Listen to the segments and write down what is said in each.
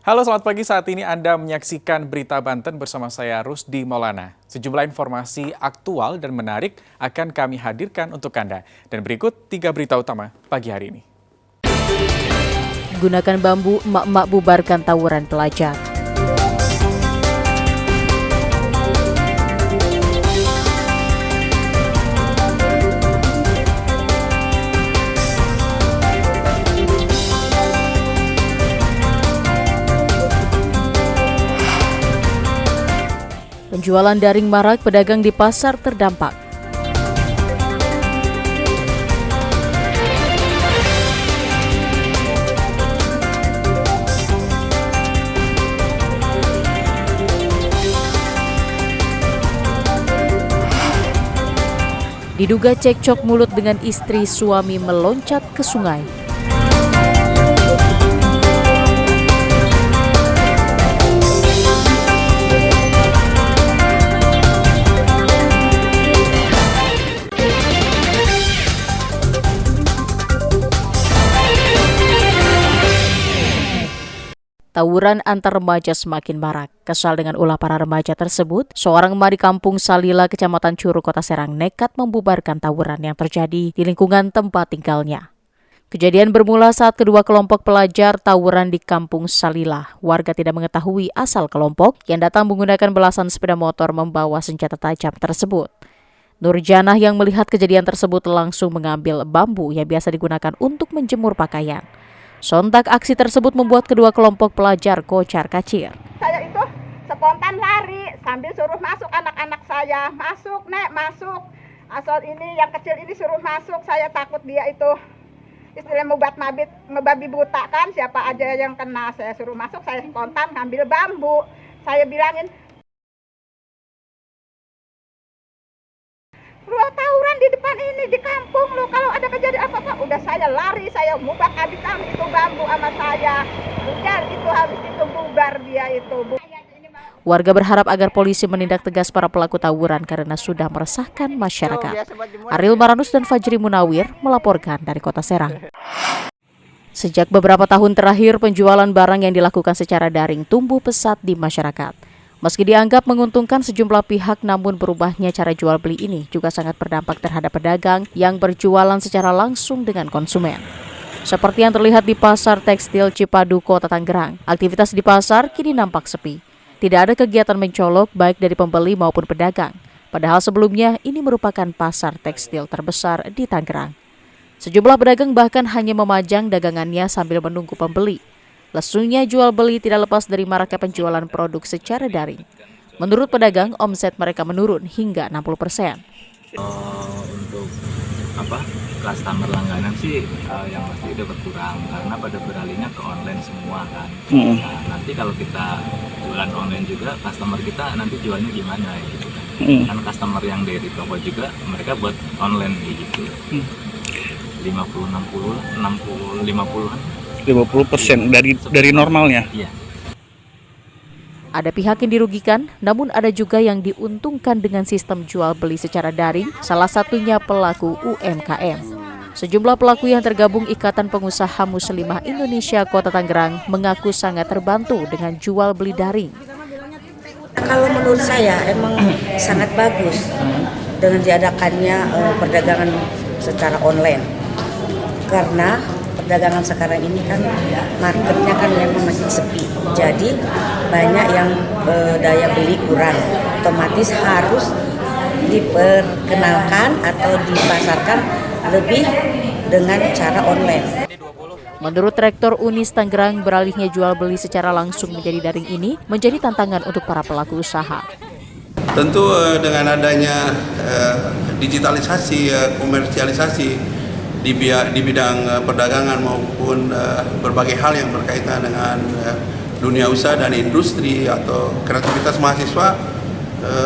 Halo, selamat pagi. Saat ini Anda menyaksikan Berita Banten bersama saya Rusdi Maulana. Sejumlah informasi aktual dan menarik akan kami hadirkan untuk Anda. Dan berikut 3 berita utama pagi hari ini. Gunakan bambu, emak-emak bubarkan tawuran pelajar. Penjualan daring marak, pedagang di pasar terdampak. Diduga cekcok mulut dengan istri, suami meloncat ke sungai. Tawuran antar remaja semakin marak. Kesal dengan ulah para remaja tersebut, seorang emak di Kampung Salila, Kecamatan Curug, Kota Serang nekat membubarkan tawuran yang terjadi di lingkungan tempat tinggalnya. Kejadian bermula saat kedua kelompok pelajar tawuran di Kampung Salila. Warga tidak mengetahui asal kelompok yang datang menggunakan belasan sepeda motor membawa senjata tajam tersebut. Nurjanah yang melihat kejadian tersebut langsung mengambil bambu yang biasa digunakan untuk menjemur pakaian. Sontak aksi tersebut membuat kedua kelompok pelajar kocar-kacir. Saya itu spontan lari sambil suruh masuk anak-anak saya. Masuk, Nek, masuk. Asal ini yang kecil ini suruh masuk. Saya takut dia itu istilah ngebabi buta kan. Siapa aja yang kena, saya suruh masuk. Saya spontan ngambil bambu. Saya bilangin, lu tawuran di depan ini di kampung lu, kalau ada kejadian apa-apa udah saya lari, saya mubak habisan itu bambu sama saya. Udah itu habis itu bubar dia itu. Warga berharap agar polisi menindak tegas para pelaku tawuran karena sudah meresahkan masyarakat. Ariel Maranus dan Fajri Munawir melaporkan dari Kota Serang. Sejak beberapa tahun terakhir, penjualan barang yang dilakukan secara daring tumbuh pesat di masyarakat. Meski dianggap menguntungkan sejumlah pihak, namun berubahnya cara jual beli ini juga sangat berdampak terhadap pedagang yang berjualan secara langsung dengan konsumen. Seperti yang terlihat di Pasar Tekstil Cipadu, Kota Tangerang, aktivitas di pasar kini nampak sepi. Tidak ada kegiatan mencolok baik dari pembeli maupun pedagang. Padahal sebelumnya ini merupakan pasar tekstil terbesar di Tangerang. Sejumlah pedagang bahkan hanya memajang dagangannya sambil menunggu pembeli. Lesunya jual beli tidak lepas dari maraknya penjualan produk secara daring. Menurut pedagang, omset mereka menurun hingga 60%. Untuk customer langganan sih yang pasti udah berkurang karena pada beralihnya ke online semua kan. Nah, nanti kalau kita jualan online juga, customer kita nanti jualnya gimana ya gitu kan. Kan customer yang dari toko juga mereka buat online gitu. 50, 60, 60, 50-an. 50% dari normalnya. Iya. Ada pihak yang dirugikan, namun ada juga yang diuntungkan dengan sistem jual beli secara daring, salah satunya pelaku UMKM. Sejumlah pelaku yang tergabung Ikatan Pengusaha Muslimah Indonesia Kota Tangerang mengaku sangat terbantu dengan jual beli daring. Kalau menurut saya emang sangat bagus dengan diadakannya perdagangan secara online. Karena perdagangan sekarang ini kan marketnya kan memang masih sepi, jadi banyak yang daya beli kurang, otomatis harus diperkenalkan atau dipasarkan lebih dengan cara online. Menurut Rektor Unis Tangerang, beralihnya jual beli secara langsung menjadi daring ini menjadi tantangan untuk para pelaku usaha. Tentu dengan adanya digitalisasi, komersialisasi di bidang perdagangan maupun berbagai hal yang berkaitan dengan dunia usaha dan industri atau kreativitas mahasiswa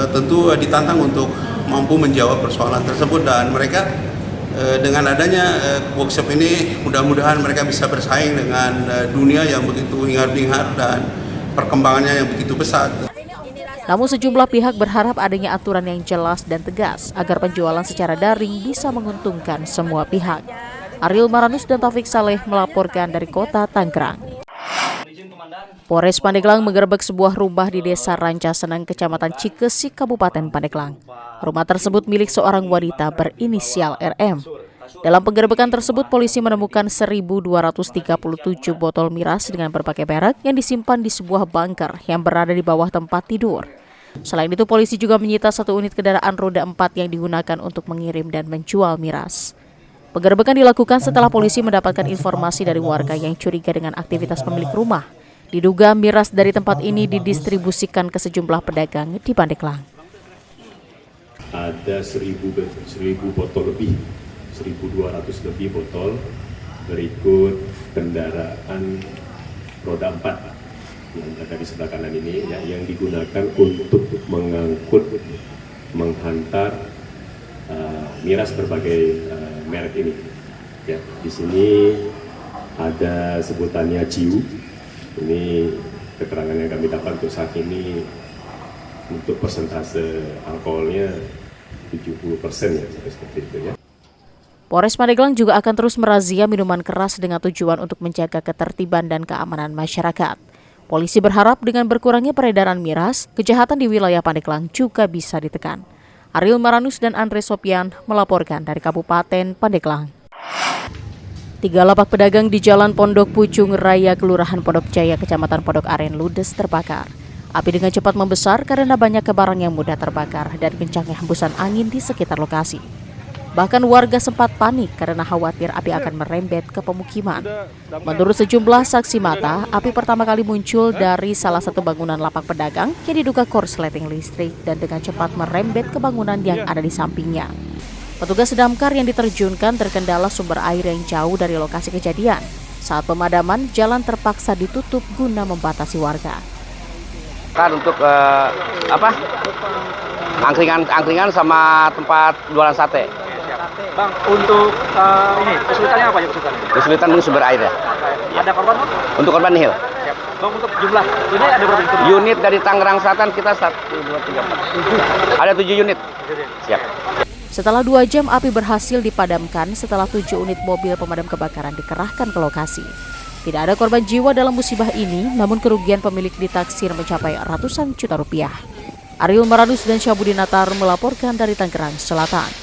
tentu ditantang untuk mampu menjawab persoalan tersebut, dan mereka dengan adanya workshop ini mudah-mudahan mereka bisa bersaing dengan dunia yang begitu hingar-bingar dan perkembangannya yang begitu pesat. Namun sejumlah pihak berharap adanya aturan yang jelas dan tegas agar penjualan secara daring bisa menguntungkan semua pihak. Ariel Maranus dan Taufik Saleh melaporkan dari Kota Tangerang. Polres Pandeglang menggerebek sebuah rumah di Desa Rancaseneng, Kecamatan Cikesik, Kabupaten Pandeglang. Rumah tersebut milik seorang wanita berinisial RM. Dalam penggerebekan tersebut, polisi menemukan 1.237 botol miras dengan berbagai merek yang disimpan di sebuah bunker yang berada di bawah tempat tidur. Selain itu, polisi juga menyita 1 unit kendaraan roda 4 yang digunakan untuk mengirim dan menjual miras. Penggerebekan dilakukan setelah polisi mendapatkan informasi dari warga yang curiga dengan aktivitas pemilik rumah. Diduga miras dari tempat ini didistribusikan ke sejumlah pedagang di Pandeglang. Ada 1.000 botol lebih, 1.200 lebih botol, berikut kendaraan roda 4 yang ada di sebelah kanan ini, ya, yang digunakan untuk menghantar miras berbagai merek ini. Ya, di sini ada sebutannya CIU. Ini keterangan yang kami dapat untuk saat ini untuk persentase alkoholnya 70% ya, seperti itu ya. Polres Pandeglang juga akan terus merazia minuman keras dengan tujuan untuk menjaga ketertiban dan keamanan masyarakat. Polisi berharap dengan berkurangnya peredaran miras, kejahatan di wilayah Pandeglang juga bisa ditekan. Ariel Maranus dan Andre Sopian melaporkan dari Kabupaten Pandeglang. 3 lapak pedagang di Jalan Pondok Pucung Raya, Kelurahan Pondok Jaya, Kecamatan Pondok Aren, ludes terbakar. Api dengan cepat membesar karena banyaknya barang yang mudah terbakar dan kencangnya hembusan angin di sekitar lokasi. Bahkan warga sempat panik karena khawatir api akan merembet ke pemukiman. Menurut sejumlah saksi mata, api pertama kali muncul dari salah satu bangunan lapak pedagang yang diduga korsleting listrik dan dengan cepat merembet ke bangunan yang ada di sampingnya. Petugas damkar yang diterjunkan terkendala sumber air yang jauh dari lokasi kejadian. Saat pemadaman, jalan terpaksa ditutup guna membatasi warga. Untuk angkringan sama tempat jualan sate. Bang, untuk ini kesulitannya apa ya kesulitannya? Kesulitan mungkin sumber air ya. Ada korban Bang? Untuk korban nihil. Siap. Bang, untuk jumlah ini ada berapa unit? Unit dari Tangerang Selatan kita 1, 2, 3, 4. Ada 7 unit. Siap. Setelah 2 jam, api berhasil dipadamkan setelah 7 unit mobil pemadam kebakaran dikerahkan ke lokasi. Tidak ada korban jiwa dalam musibah ini, namun kerugian pemilik ditaksir mencapai ratusan juta rupiah. Ariel Maranus dan Syabudinatar melaporkan dari Tangerang Selatan.